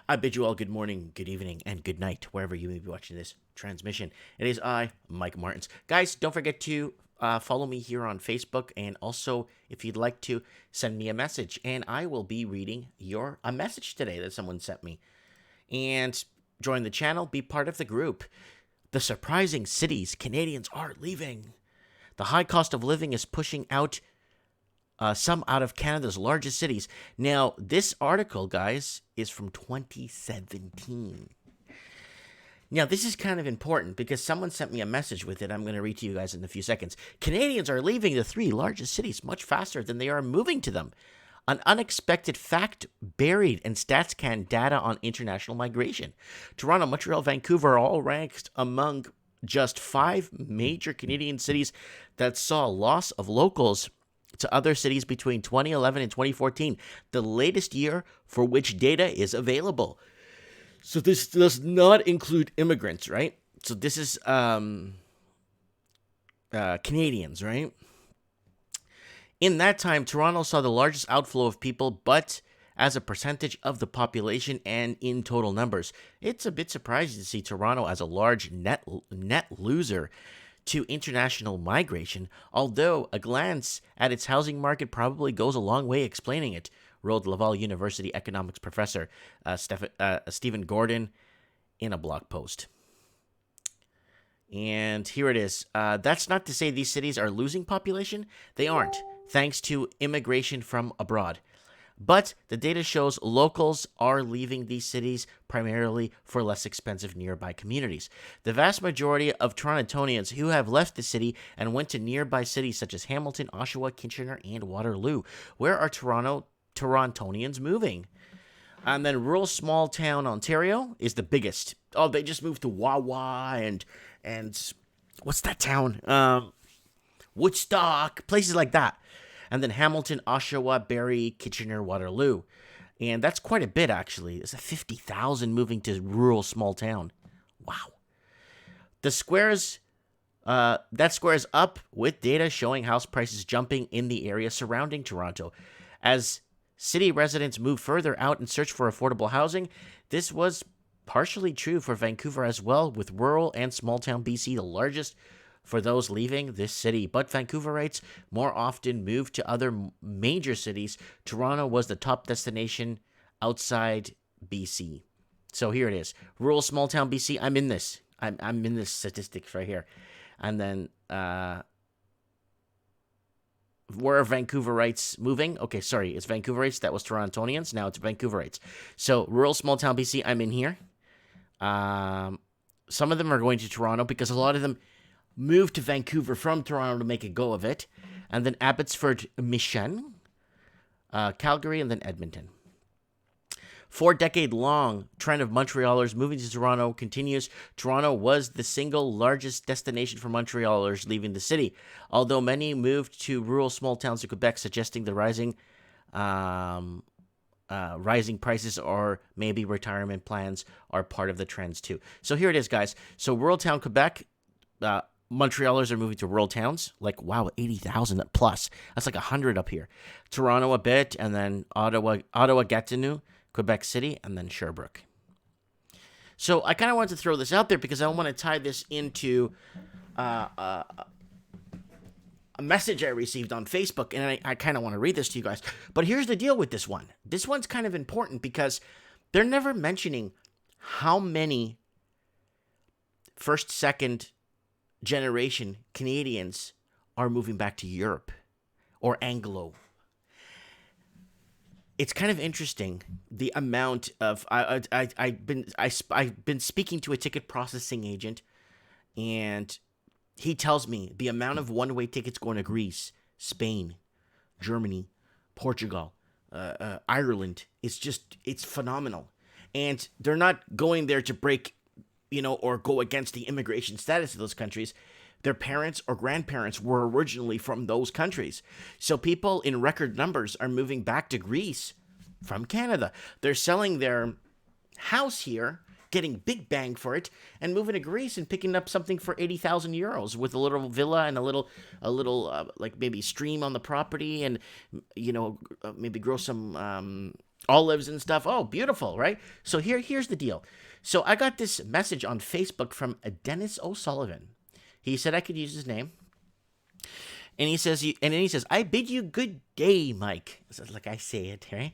I bid you all good morning, good evening, and good night, wherever you may be watching this transmission. It is I, Mike Martins. Guys, don't forget to follow me here on Facebook, and also, if you'd like to, send me a message, and I will be reading a message today that someone sent me. And join the channel, be part of the group. The surprising cities Canadians are leaving. The high cost of living is pushing out some out of Canada's largest cities. Now, this article, guys, is from 2017. Now, this is kind of important because someone sent me a message with it. I'm going to read to you guys in a few seconds. Canadians are leaving the three largest cities much faster than they are moving to them. An unexpected fact buried in StatsCan data on international migration. Toronto, Montreal, Vancouver are all ranked among just 5 major Canadian cities that saw loss of locals to other cities between 2011 and 2014, the latest year for which data is available. So this does not include immigrants, right? So this is Canadians, right? In that time, Toronto saw the largest outflow of people, but as a percentage of the population and in total numbers. It's a bit surprising to see Toronto as a large net loser to international migration, although a glance at its housing market probably goes a long way explaining it, wrote Laval University economics professor Stephen Gordon in a blog post. And here it is. That's not to say these cities are losing population. They aren't, thanks to immigration from abroad. But the data shows locals are leaving these cities primarily for less expensive nearby communities. The vast majority of Torontonians who have left the city and went to nearby cities such as Hamilton, Oshawa, Kitchener, and Waterloo. Where are Torontonians moving? And then rural small town Ontario is the biggest. Oh, they just moved to Wawa and what's that town? Woodstock, places like that. And then Hamilton, Oshawa, Barrie, Kitchener, Waterloo. And that's quite a bit, actually. There's 50,000 moving to rural small town. Wow. That squares up with data showing house prices jumping in the area surrounding Toronto. As city residents move further out and search for affordable housing, this was partially true for Vancouver as well, with rural and small town BC the largest for those leaving this city. But Vancouverites more often moved to other major cities. Toronto was the top destination outside BC. So here it is. Rural small town BC. I'm in this. I'm in this statistics right here. And then where are Vancouverites moving? Okay, sorry. It's Vancouverites. That was Torontonians. Now it's Vancouverites. So rural small town BC. I'm in here. Some of them are going to Toronto because a lot of them moved to Vancouver from Toronto to make a go of it. And then Abbotsford, Mission, Calgary, and then Edmonton. 4-decade-long trend of Montrealers moving to Toronto continues. Toronto was the single largest destination for Montrealers leaving the city, although many moved to rural small towns in Quebec, suggesting the rising prices or maybe retirement plans are part of the trends too. So here it is, guys. So rural town Quebec, Montrealers are moving to rural towns, like, wow, 80,000 plus. That's like 100 up here. Toronto a bit, and then Ottawa, Gatineau, Quebec City, and then Sherbrooke. So I kind of wanted to throw this out there because I want to tie this into a message I received on Facebook, and I kind of want to read this to you guys. But here's the deal with this one. This one's kind of important because they're never mentioning how many first, second generation Canadians are moving back to Europe or Anglo. It's kind of interesting the amount of I've been speaking to a ticket processing agent, and he tells me the amount of one-way tickets going to Greece, Spain, Germany, Portugal, Ireland. It's phenomenal, and they're not going there to break, or go against the immigration status of those countries. Their parents or grandparents were originally from those countries. So people in record numbers are moving back to Greece from Canada. They're selling their house here, getting big bang for it, and moving to Greece and picking up something for 80,000 euros with a little villa and a little like maybe stream on the property, and maybe grow some olives and stuff. Oh, beautiful, right? So here's the deal. So I got this message on Facebook from Dennis O'Sullivan. He said I could use his name. And he says, I bid you good day, Mike. So like I say it, right?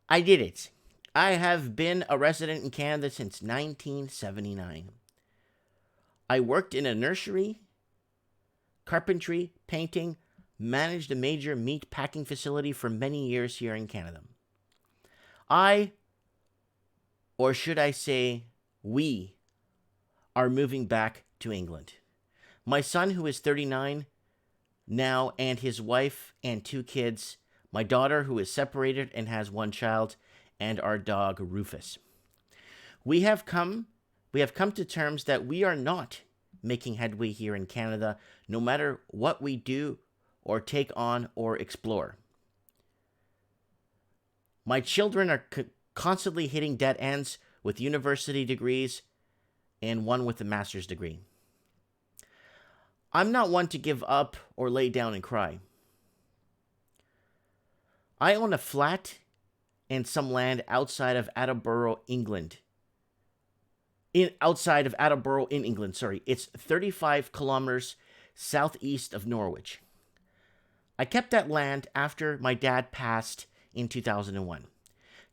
I did it. I have been a resident in Canada since 1979. I worked in a nursery, carpentry, painting, managed a major meat packing facility for many years here in Canada. Or should I say, we, are moving back to England. My son, who is 39 now, and his wife and 2 kids, my daughter, who is separated and has 1 child, and our dog, Rufus. We have come to terms that we are not making headway here in Canada, no matter what we do or take on or explore. My children are constantly hitting dead ends with university degrees and one with a master's degree. I'm not one to give up or lay down and cry. I own a flat and some land outside of Attleborough, England. Outside of Attleborough in England, sorry. It's 35 kilometers southeast of Norwich. I kept that land after my dad passed in 2001.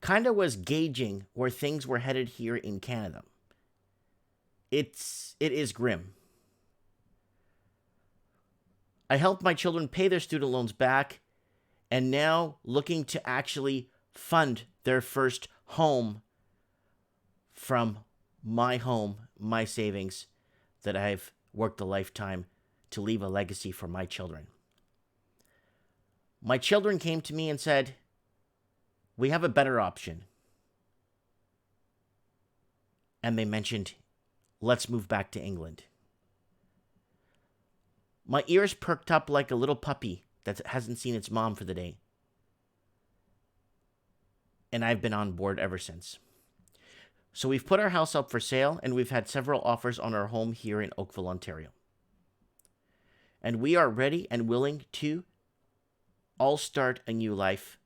Kinda was gauging where things were headed here in Canada. It is grim. I helped my children pay their student loans back, and now looking to actually fund their first home from my home, my savings that I've worked a lifetime to leave a legacy for my children. My children came to me and said, we have a better option. And they mentioned, let's move back to England. My ears perked up like a little puppy that hasn't seen its mom for the day. And I've been on board ever since. So we've put our house up for sale, and we've had several offers on our home here in Oakville, Ontario. And we are ready and willing to all start a new life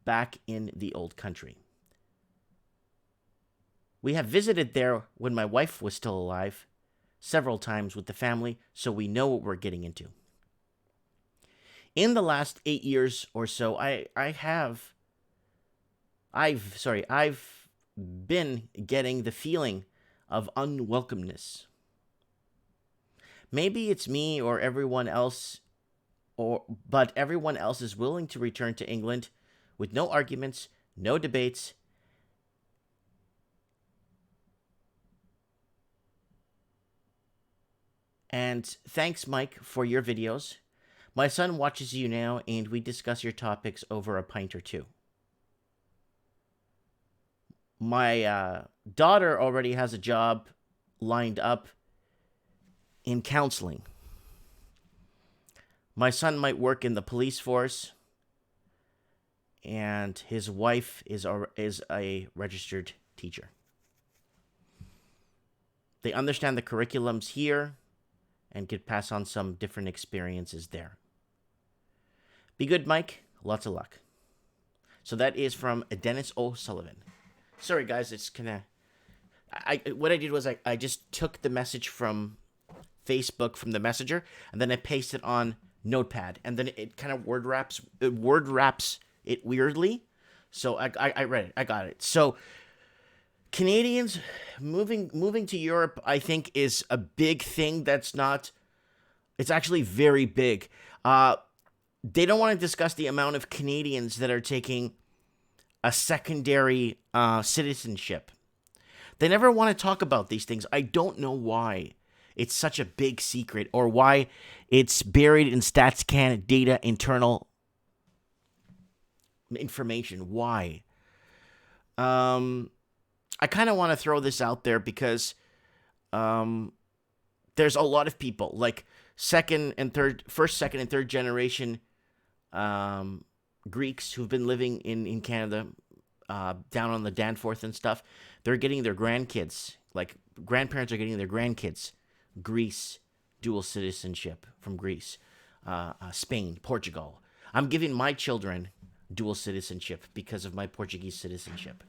back in the old country. We have visited there when my wife was still alive several times with the family, so we know what we're getting into. In the last 8 years or so, I've been getting the feeling of unwelcomeness. Maybe it's me or everyone else, but everyone else is willing to return to England with no arguments, no debates. And thanks, Mike, for your videos. My son watches you now, and we discuss your topics over a pint or two. My daughter already has a job lined up in counseling. My son might work in the police force, and his wife is a registered teacher. They understand the curriculums here and could pass on some different experiences there. Be good, Mike. Lots of luck. So that is from Dennis O'Sullivan. Sorry, guys, it's kind of... what I did was I just took the message from Facebook, from the messenger, and then I pasted on Notepad, and then it kind of word wraps it weirdly. So I read it. I got it. So Canadians moving to Europe, I think, is a big thing. It's actually very big. They don't want to discuss the amount of Canadians that are taking a secondary citizenship. They never want to talk about these things. I don't know why it's such a big secret, or why it's buried in StatsCan data internal information. Why? I kind of want to throw this out there because there's a lot of people, like first, second, and third generation Greeks who've been living in Canada, down on the Danforth and stuff. They're getting their grandkids, like grandparents are getting their grandkids, Greece, dual citizenship from Greece, Spain, Portugal. I'm giving my children dual citizenship because of my Portuguese citizenship,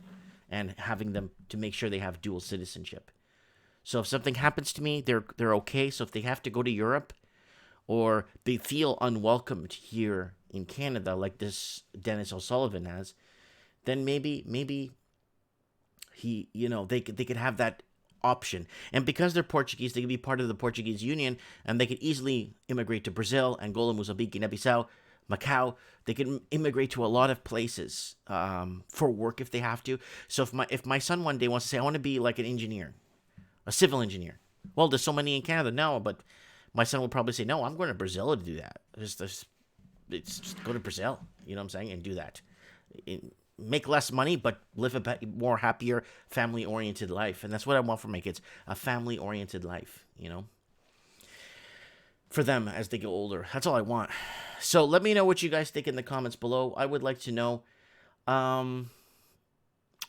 and having them to make sure they have dual citizenship. So if something happens to me, they're okay. So if they have to go to Europe, or they feel unwelcomed here in Canada, like this Dennis O'Sullivan has, then maybe he, they could have that option. And because they're Portuguese, they could be part of the Portuguese Union, and they could easily immigrate to Brazil, Angola, Mozambique, Guinea-Bissau, Macau. They can immigrate to a lot of places for work if they have to. So if my son one day wants to say, I want to be like an engineer, a civil engineer. Well, there's so many in Canada. No, but my son will probably say, no, I'm going to Brazil to do that. Just go to Brazil, you know what I'm saying, and do that. Make less money, but live a more happier, family-oriented life. And that's what I want for my kids, a family-oriented life, for them as they get older. That's all I want. So let me know what you guys think in the comments below. I would like to know.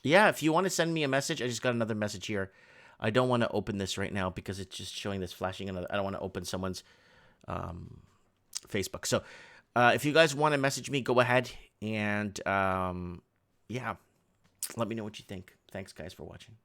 Yeah, if you want to send me a message, I just got another message here. I don't want to open this right now because it's just showing this flashing. I don't want to open someone's Facebook. So if you guys want to message me, go ahead. And yeah, let me know what you think. Thanks, guys, for watching.